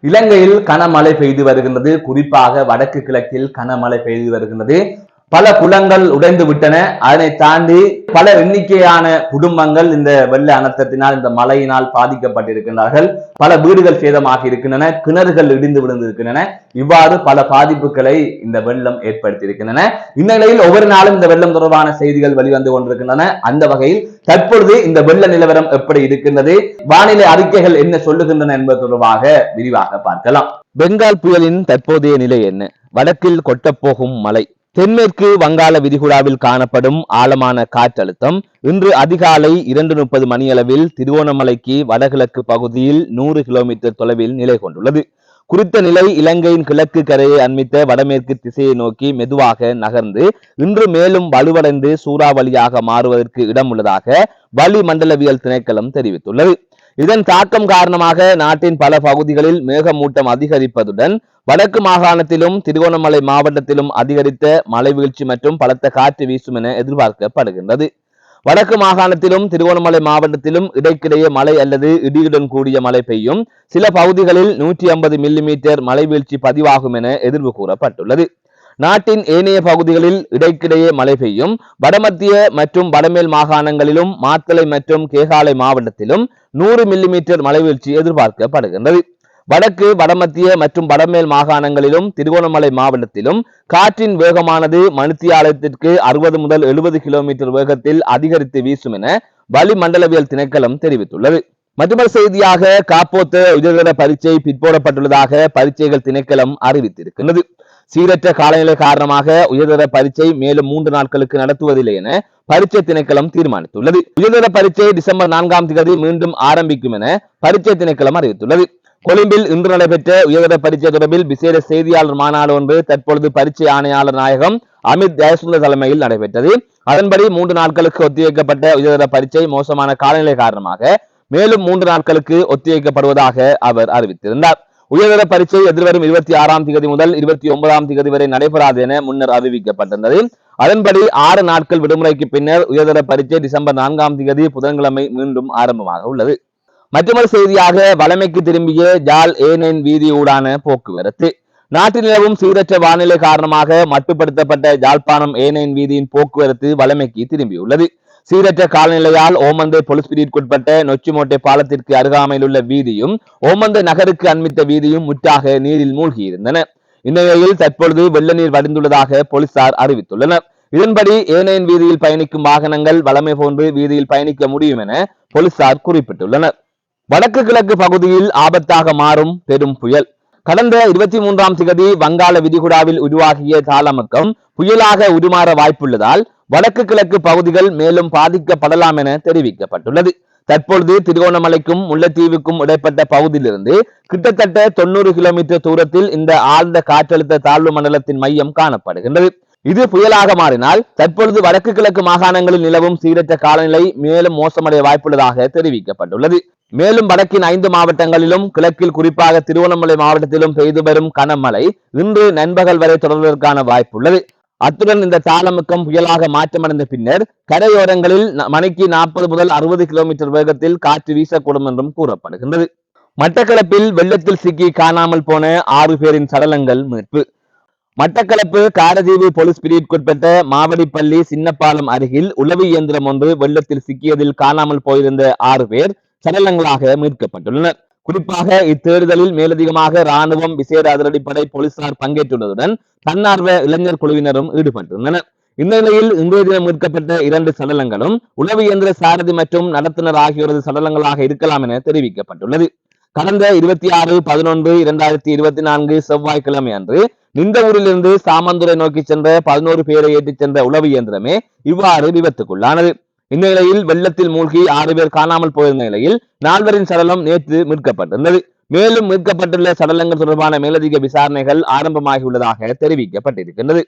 இலங்கையில் கனமழை பெய்து வருகின்றது. குறிப்பாக வடக்கு கிழக்கில் கனமழை பெய்து வருகின்றது. பல குளங்கள் உடைந்து விட்டன. அதனை தாண்டி பல எண்ணிக்கையான குடும்பங்கள் இந்த வெள்ள அனர்த்தத்தினால், இந்த மழையினால் பாதிக்கப்பட்டிருக்கின்றார்கள். பல வீடுகள் சேதமாகி இருக்கின்றன, கிணறுகள் இடிந்து விழுந்திருக்கின்றன. இவ்வாறு பல பாதிப்புகளை இந்த வெள்ளம் ஏற்படுத்தியிருக்கின்றன. இந்நிலையில் ஒவ்வொரு நாளும் இந்த வெள்ளம் தொடர்பான செய்திகள் வெளிவந்து கொண்டிருக்கின்றன. அந்த வகையில் தற்பொழுது இந்த வெள்ள நிலவரம் எப்படி இருக்கின்றது, வானிலை அறிக்கைகள் என்ன சொல்லுகின்றன என்பது தொடர்பாக விரிவாக பார்க்கலாம். பெங்கால் புயலின் தற்போதைய நிலை என்ன? வடக்கில் கொட்டப்போகும் மழை. தென்மேற்கு வங்காள விரிகுடாவில் காணப்படும் ஆழமான காற்றழுத்தம் இன்று அதிகாலை 2:30 மணியளவில் திருவோணமலைக்கு வடகிழக்கு பகுதியில் 100 கிலோமீட்டர் தொலைவில் நிலை கொண்டுள்ளது. குறித்த நிலை இலங்கையின் கிழக்கு கரையை அண்மித்த வடமேற்கு திசையை நோக்கி மெதுவாக நகர்ந்து இன்று மேலும் வலுவடைந்து சூறாவளியாக மாறுவதற்கு இடம் உள்ளதாக வளிமண்டலவியல் திணைக்களம் தெரிவித்துள்ளது. இதன் தாக்கம் காரணமாக நாட்டின் பல பகுதிகளில் மேகமூட்டம் அதிகரிப்பதுடன் வடக்கு மாகாணத்திலும் திருகோணமலை மாவட்டத்திலும் அதிகரித்த மழை வீழ்ச்சி மற்றும் பலத்த காற்று வீசும் என எதிர்பார்க்கப்படுகின்றது. வடக்கு மாகாணத்திலும் திருகோணமலை மாவட்டத்திலும் இடைக்கிடையே மழை அல்லது இடியுடன் கூடிய மழை பெய்யும். சில பகுதிகளில் 150 மில்லிமீட்டர் மழை வீழ்ச்சி பதிவாகும் என எதிர்வு கூறப்பட்டுள்ளது. நாட்டின் ஏனைய பகுதிகளில் இடைக்கிடையே மழை பெய்யும். வடமத்திய மற்றும் வடமேல் மாகாணங்களிலும் மாத்தளை மற்றும் கேகாலை மாவட்டத்திலும் 100 மில்லிமீட்டர் மழை வீழ்ச்சி எதிர்பார்க்கப்படுகின்றது. வடக்கு வடமத்திய மற்றும் வடமேல் மாகாணங்களிலும் திருகோணமலை மாவட்டத்திலும் காற்றின் வேகமானது மணித்தியாலத்திற்கு 60 முதல் 70 கிலோமீட்டர் வேகத்தில் அதிகரித்து வீசும் என வளிமண்டலவியல் திணைக்களம் தெரிவித்துள்ளது. மற்றொரு செய்தியாக காப்போத்த உயர்தர பரீட்சை பிற்போடப்பட்டுள்ளதாக பரீட்சைகள் திணைக்களம் அறிவித்திருக்கிறது. சீரற்ற காலநிலை காரணமாக உயர்தர பரீட்சை மேலும் 3 நாட்களுக்கு நடத்துவதில்லை என பரீட்சை திணைக்களம் தீர்மானித்துள்ளது. உயர்தர பரீட்சை டிசம்பர் 4ஆம் தேதி மீண்டும் ஆரம்பிக்கும் என பரீட்சை திணைக்களம் அறிவித்துள்ளது. கொழும்பில் இன்று நடைபெற்ற உயர்தர பரீட்சை தொடர்பில் விசேட செய்தியாளர் மாநாடு ஒன்று தற்பொழுது பரீட்சை ஆணையாளர் நாயகம் அமித் ஜெயசுந்தர் தலைமையில் நடைபெற்றது. அதன்படி 3 நாட்களுக்கு ஒத்திவைக்கப்பட்ட உயர்தர பரீட்சை மோசமான காலநிலை காரணமாக மேலும் 3 நாட்களுக்கு ஒத்திவைக்கப்படுவதாக அவர் அறிவித்திருந்தார். உயர்தர பரீட்சை எதிர்வரும் 26ஆம் தேதி முதல் 29ஆம் தேதி வரை நடைபெறாது என முன்னர் அறிவிக்கப்பட்டிருந்தது. அதன்படி 6 நாட்கள் விடுமுறைக்கு பின்னர் உயர்தர பரீட்சை டிசம்பர் 4ஆம் தேதி புதன்கிழமை மீண்டும் ஆரம்பமாக உள்ளது. மற்றொரு செய்தியாக வளமைக்கு திரும்பிய ஜாழ் A9 வீதியூடான போக்குவரத்து. நாட்டில் நிலவும் சீரற்ற வானிலை காரணமாக மட்டுப்படுத்தப்பட்ட யாழ்ப்பாணம் A9 வீதியின் போக்குவரத்து வளமைக்கு திரும்பியுள்ளது. சீரற்ற காலநிலையால் ஓமந்தை பொலிஸ் பிரிவுக்குட்பட்ட நொச்சிமோட்டை பாலத்திற்கு அருகாமையில் உள்ள வீதியும் ஓமந்தை நகருக்கு அண்மித்த வீதியும் முற்றாக நீரில் மூழ்கியிருந்தன. இந்நிலையில் தற்பொழுது வெள்ள நீர் வடிந்துள்ளதாக போலீசார் அறிவித்துள்ளனர். இதன்படி A9 வீதியில் பயணிக்கும் வாகனங்கள் வளமை போன்று வீதியில் பயணிக்க முடியும் என போலீசார் குறிப்பிட்டுள்ளனர். வடக்கு கிழக்கு பகுதியில் ஆபத்தாக மாறும் பெரும் புயல். கடந்த 23ஆம் தேதி வங்காள விரிகுடாவில் உருவாகிய தாளமுக்கம் புயலாக உருமாற வாய்ப்புள்ளதால் வடக்கு கிழக்கு பகுதிகள் மேலும் பாதிக்கப்படலாம் என தெரிவிக்கப்பட்டுள்ளது. தற்பொழுது திருகோணமலைக்கும் முல்லைத்தீவுக்கும் இடைப்பட்ட பகுதியிலிருந்து கிட்டத்தட்ட 90 கிலோமீட்டர் தூரத்தில் இந்த ஆழ்ந்த காற்றழுத்த தாழ்வு மண்டலத்தின் மையம் காணப்படுகின்றது. இது புயலாக மாறினால் தற்பொழுது வடக்கு கிழக்கு மாகாணங்களில் நிலவும் சீரற்ற காலநிலை மேலும் மோசமடைய வாய்ப்புள்ளதாக தெரிவிக்கப்பட்டுள்ளது. மேலும் வடக்கின் 5 மாவட்டங்களிலும் கிழக்கில் குறிப்பாக திருவண்ணாமலை மாவட்டத்திலும் பெய்து வரும் கனமழை இன்று நண்பகல் வரை தொடர்வதற்கான வாய்ப்புள்ளது. அத்துடன் இந்த தாளமுக்கம் புயலாக மாற்றமடைந்த பின்னர் கரையோரங்களில் மணிக்கு 40 முதல் 60 கிலோமீட்டர் வேகத்தில் காற்று வீசக்கூடும் என்றும் கூறப்படுகின்றது. மட்டக்களப்பில் வெள்ளத்தில் சிக்கி காணாமல் போன 6 பேரின் சடலங்கள் மீட்பு. மட்டக்களப்பு காரதீவு போலீஸ் பிரிவுக்குட்பட்ட மாவடிப்பள்ளி சின்னப்பாலம் அருகில் உளவு இயந்திரம் ஒன்று வெள்ளத்தில் சிக்கியதில் காணாமல் போயிருந்த 6 பேர் சடலங்களாக மீட்கப்பட்டுள்ளனர். குறிப்பாக இத்தேடுதலில் மேலதிகமாக இராணுவம், விசேட அதிரடிப்படை, போலீசார் பங்கேற்றுள்ளதுடன் தன்னார்வ இளைஞர் குழுவினரும் ஈடுபட்டுள்ளனர். இந்நிலையில் இன்றைய தினம் மீட்கப்பட்ட 2 சடலங்களும் உளவு இயந்திர சாரதி மற்றும் நடத்துனர் ஆகியோரது சடலங்களாக இருக்கலாம் என தெரிவிக்கப்பட்டுள்ளது. கடந்த 26/11/2024 செவ்வாய்க்கிழமை அன்று நிந்தவூரிலிருந்து சாமந்துரை நோக்கி சென்ற 11 பேரை ஏற்றிச் சென்ற உளவு இயந்திரமே இவ்வாறு விபத்துக்குள்ளானது. இந்நிலையில் வெள்ளத்தில் மூழ்கி 6 பேர் காணாமல் போயிருந்த நிலையில் 4வரின் சடலம் நேற்று மீட்கப்பட்டிருந்தது. மேலும் மீட்கப்பட்டுள்ள சடலங்கள் தொடர்பான மேலதிக விசாரணைகள் ஆரம்பமாகியுள்ளதாக தெரிவிக்கப்பட்டிருக்கின்றது.